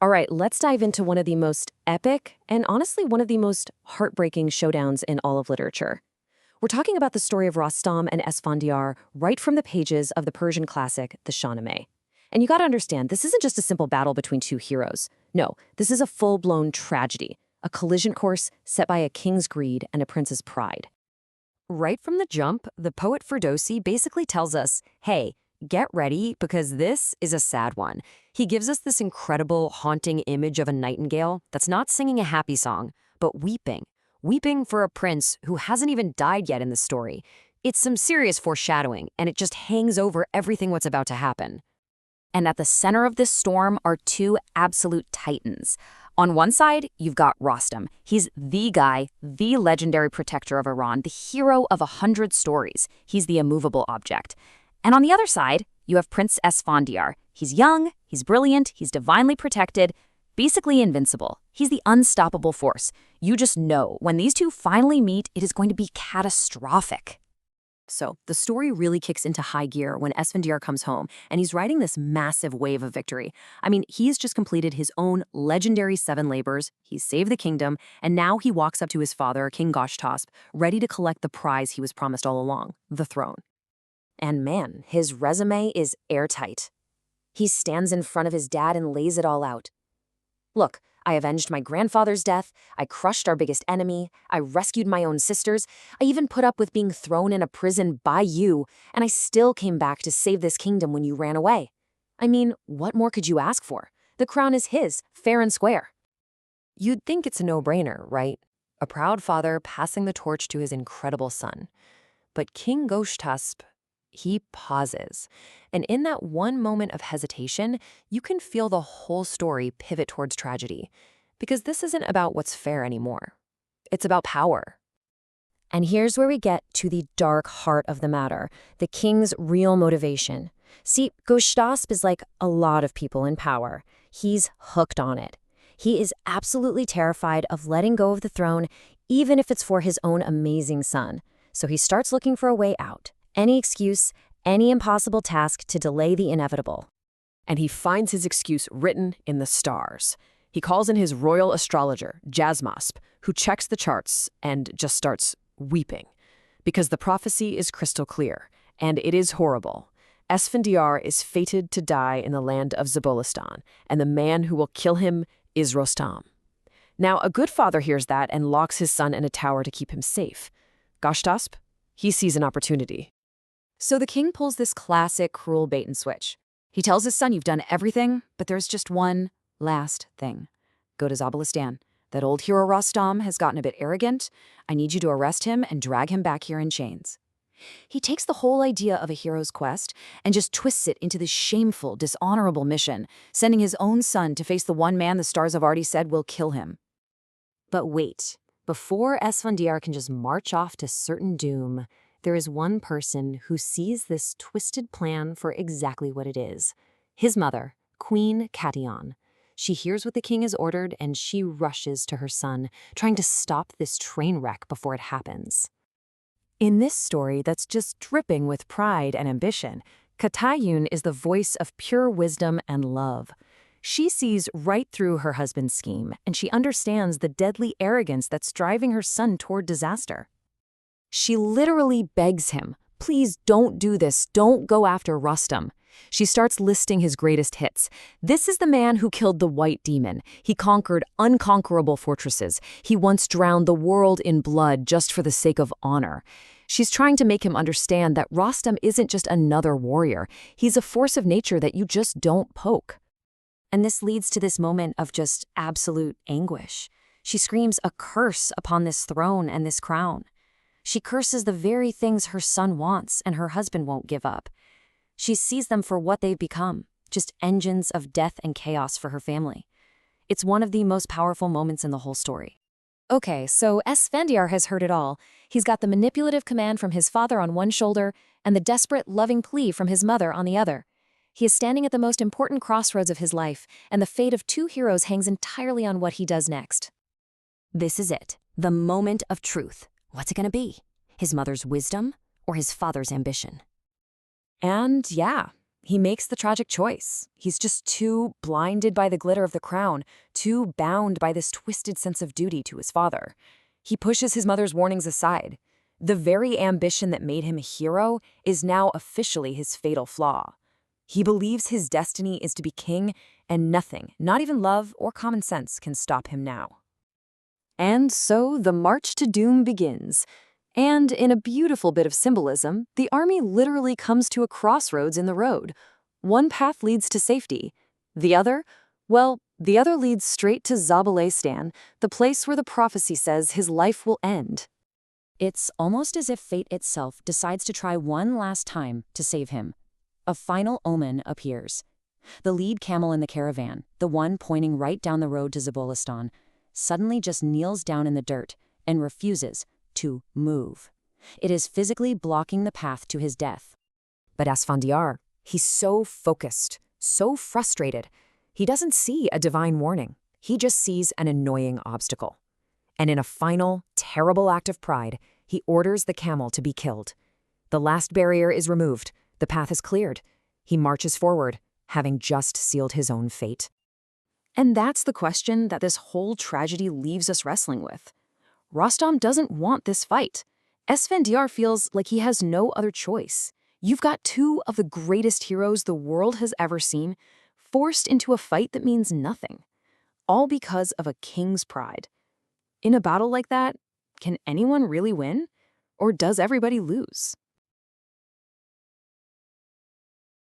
All right, let's dive into one of the most epic and honestly one of the most heartbreaking showdowns in all of literature. We're talking about the story of Rostam and Esfandiyar right from the pages of the Persian classic, the Shahnameh. And you gotta understand, this isn't just a simple battle between two heroes. No, this is a full-blown tragedy, a collision course set by a king's greed and a prince's pride. Right from the jump, the poet Ferdowsi basically tells us, hey, get ready because this is a sad one. He gives us this incredible, haunting image of a nightingale that's not singing a happy song, but weeping for a prince who hasn't even died yet in the story. It's some serious foreshadowing, and it just hangs over everything what's about to happen. And at the center of this storm are two absolute titans. On one side, you've got Rostam. He's the guy, the legendary protector of Iran, the hero of 100 stories. He's the immovable object. And on the other side, you have Prince Esfandiyar. He's young, he's brilliant, he's divinely protected, basically invincible. He's the unstoppable force. You just know, when these two finally meet, it is going to be catastrophic. So, the story really kicks into high gear when Esfandiyar comes home, and he's riding this massive wave of victory. I mean, he's just completed his own legendary 7 labors, he's saved the kingdom, and now he walks up to his father, King Goshtasp, ready to collect the prize he was promised all along, the throne. And man, his resume is airtight. He stands in front of his dad and lays it all out. Look, I avenged my grandfather's death, I crushed our biggest enemy, I rescued my own sisters, I even put up with being thrown in a prison by you, and I still came back to save this kingdom when you ran away. I mean, what more could you ask for? The crown is his, fair and square. You'd think it's a no-brainer, right? A proud father passing the torch to his incredible son. But King Goshtasp, he pauses. And in that one moment of hesitation, you can feel the whole story pivot towards tragedy. Because this isn't about what's fair anymore. It's about power. And here's where we get to the dark heart of the matter, the king's real motivation. See, Goshtasp is like a lot of people in power. He's hooked on it. He is absolutely terrified of letting go of the throne, even if it's for his own amazing son. So he starts looking for a way out. Any excuse, any impossible task to delay the inevitable. And he finds his excuse written in the stars. He calls in his royal astrologer, Jasmasp, who checks the charts and just starts weeping. Because the prophecy is crystal clear, and it is horrible. Esfandiyar is fated to die in the land of Zabolistan, and the man who will kill him is Rostam. Now, a good father hears that and locks his son in a tower to keep him safe. Goshtasp, he sees an opportunity. So the king pulls this classic cruel bait and switch. He tells his son, you've done everything, but there's just one last thing. Go to Zabolistan. That old hero Rostam has gotten a bit arrogant. I need you to arrest him and drag him back here in chains. He takes the whole idea of a hero's quest and just twists it into this shameful, dishonorable mission, sending his own son to face the one man the stars have already said will kill him. But wait, before Esfandiyar can just march off to certain doom, there is one person who sees this twisted plan for exactly what it is. His mother, Queen Cation. She hears what the king has ordered and she rushes to her son, trying to stop this train wreck before it happens. In this story that's just dripping with pride and ambition, Cation is the voice of pure wisdom and love. She sees right through her husband's scheme, and she understands the deadly arrogance that's driving her son toward disaster. She literally begs him, please don't do this, don't go after Rostam. She starts listing his greatest hits. This is the man who killed the White Demon. He conquered unconquerable fortresses. He once drowned the world in blood just for the sake of honor. She's trying to make him understand that Rostam isn't just another warrior. He's a force of nature that you just don't poke. And this leads to this moment of just absolute anguish. She screams a curse upon this throne and this crown. She curses the very things her son wants and her husband won't give up. She sees them for what they've become, just engines of death and chaos for her family. It's one of the most powerful moments in the whole story. Okay, so Esfandiyar has heard it all. He's got the manipulative command from his father on one shoulder and the desperate, loving plea from his mother on the other. He is standing at the most important crossroads of his life, and the fate of two heroes hangs entirely on what he does next. This is it, the moment of truth. What's it going to be? His mother's wisdom or his father's ambition? And yeah, he makes the tragic choice. He's just too blinded by the glitter of the crown, too bound by this twisted sense of duty to his father. He pushes his mother's warnings aside. The very ambition that made him a hero is now officially his fatal flaw. He believes his destiny is to be king, and nothing, not even love or common sense, can stop him now. And so the march to doom begins. And in a beautiful bit of symbolism, the army literally comes to a crossroads in the road. One path leads to safety. The other leads straight to Zabalestan, the place where the prophecy says his life will end. It's almost as if fate itself decides to try one last time to save him. A final omen appears. The lead camel in the caravan, the one pointing right down the road to Zabalestan, suddenly just kneels down in the dirt and refuses to move. It is physically blocking the path to his death. But Esfandiyar, he's so focused, so frustrated. He doesn't see a divine warning. He just sees an annoying obstacle. And in a final, terrible act of pride, he orders the camel to be killed. The last barrier is removed. The path is cleared. He marches forward, having just sealed his own fate. And that's the question that this whole tragedy leaves us wrestling with. Rostam doesn't want this fight. Esfandiyar feels like he has no other choice. You've got two of the greatest heroes the world has ever seen forced into a fight that means nothing, all because of a king's pride. In a battle like that, can anyone really win? Or does everybody lose?